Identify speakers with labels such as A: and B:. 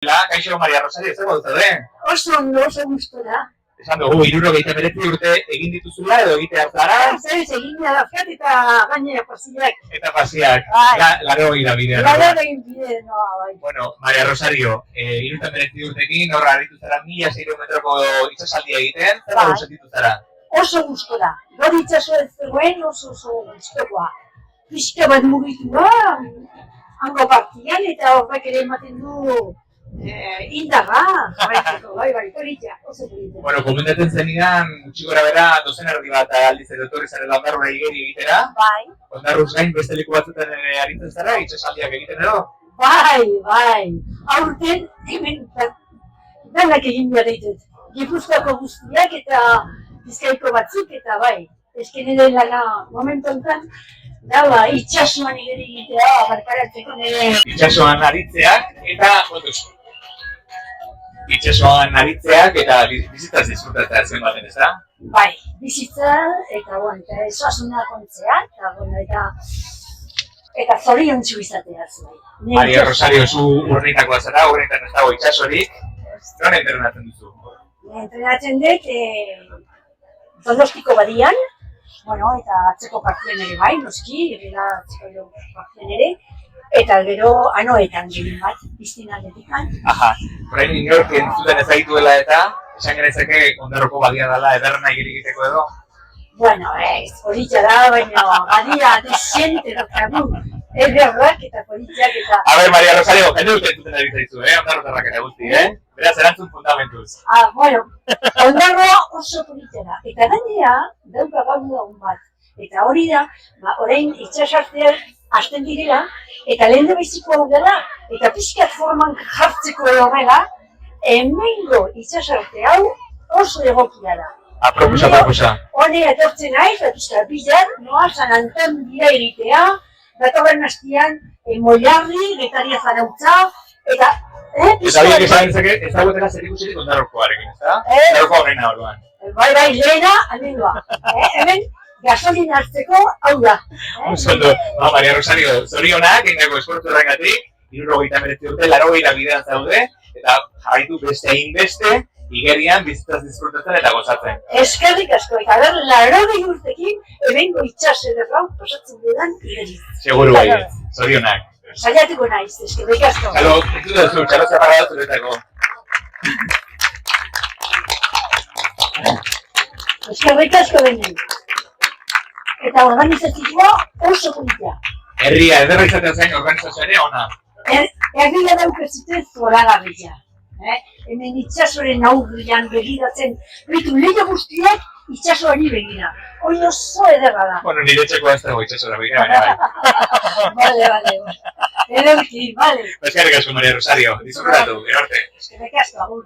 A: Kaixo, Maria Rosario, zer gauza,
B: Oso ondo, oso gustora.
A: Esan dugu, 69 urte egin dituzula edo egitear zara?
B: Zer, egin dazkat eta gainera pasiak.
A: Eta pasiak, laro gira bidea.
B: Laro egin bide, no, bai.
A: Bueno, Maria Rosario, 69 urtekin, horra aritu zara 1.600 metroko itxasaldia egiten, zer gau sentitu zara?
B: Oso gustora. Gori itxaso ez zegoen oso gustokoa. Pixka bat mugitua, hango partian eta horrek ere ematen du indaga, jarraitzeko, bai, polita, oso polita.
A: Bueno, komentatzen zenidan, gutxi gora bera, dozen erdi bat aldiz edo etorri zarela Ondarrura igeri egitera.
B: Bai.
A: Ondarruz gain beste leku batzutan ere aritzen zara, itxasaldiak egiten edo?
B: Bai. Aurten, hemen, danak egin behar ditut. Gipuzkoako guztiak eta Bizkaiko batzuk eta bai. Ezken ere lana momentu enten, dala, itxasuan egin egitea, barkaratzeko nire.
A: Itxasuan aritzeak eta, itxasuan aritzeak eta bizitzaz disfrutatzen baten, ez da?
B: Bai, bizitza eta esasuna kontzea, eta zoriontsu izatea zuen.
A: Maria Rosario, zu Urnietakoa zara, Urnietan ez dago itxasorik, non entrenatzen duzu?
B: Entrenatzen dut, Donostiko badian, eta atzeko partien ere bai, noski, atzeko partien ere, eta gero anoetan ginen bat, piztinaletikan.
A: Aha, orain inork entzuten ezagituela eta esan genezake Ondarroko badia dela ederna egiteko edo?
B: Bueno, politxa da, baina badia desente dokagu, ederrak eta politxak eta...
A: A ver, Maria Rosario, jende dut entzuten ari zaizu, Ondarrotarrak ere guzti, Beraz, erantzun fundamentuz.
B: Ondarroa oso politxa da, eta gainera dauka gaudu daun bat. Eta hori da, orain itxasartean hasten direla, eta lehen beziko dela, eta pixkat forman jartzeko horrela, hemengo itxasarte hau oso egokia da.
A: Aproposa.
B: Hone etortzen naiz, eta bizar, noa San Anton dira egitea, datorren hastian, Moilarri, Getaria Zarautza, eta...
A: Eta biek esan ditzake, ez dagoetela zer ikusirik Ondarrokoarekin, ez da? Ondarrokoa horreina orduan.
B: Bai, lehena, amengoa. Hemen, gasolina hartzeko, hau da.
A: Osondo, Maria Rosario, zorionak, egindako esportu horrengatik, 69 urte, 80 bidean zaude, eta jarraitu beste egin beste, igerian bizitzaz disfrutatzen eta gozatzen.
B: Eskerrik asko, eta 80 urtekin, hemengo itxas ederra pasatzen dudan igeri.
A: Seguru bai, zorionak.
B: Saiatuko naiz, eskerrik asko.
A: Txalo, ez duzu, txalo zaparra zuretako.
B: Eskerrik asko benen. Eta organizatikoa oso politia.
A: Herria, ederra izaten zain organizazioa ere ona.
B: Herria daukazute zoragarria. Hemen itxasoren aurrian begiratzen, behitu lehio guztiak itxasoari begira. Hori oso ederra da.
A: Bueno, nire txekoa ez dago itxasora begira,
B: baina bai. Ederki, bale.
A: Eskerrik asko, Maria Rosario, disfrutatu, erarte.
B: Eskerrik asko, agur.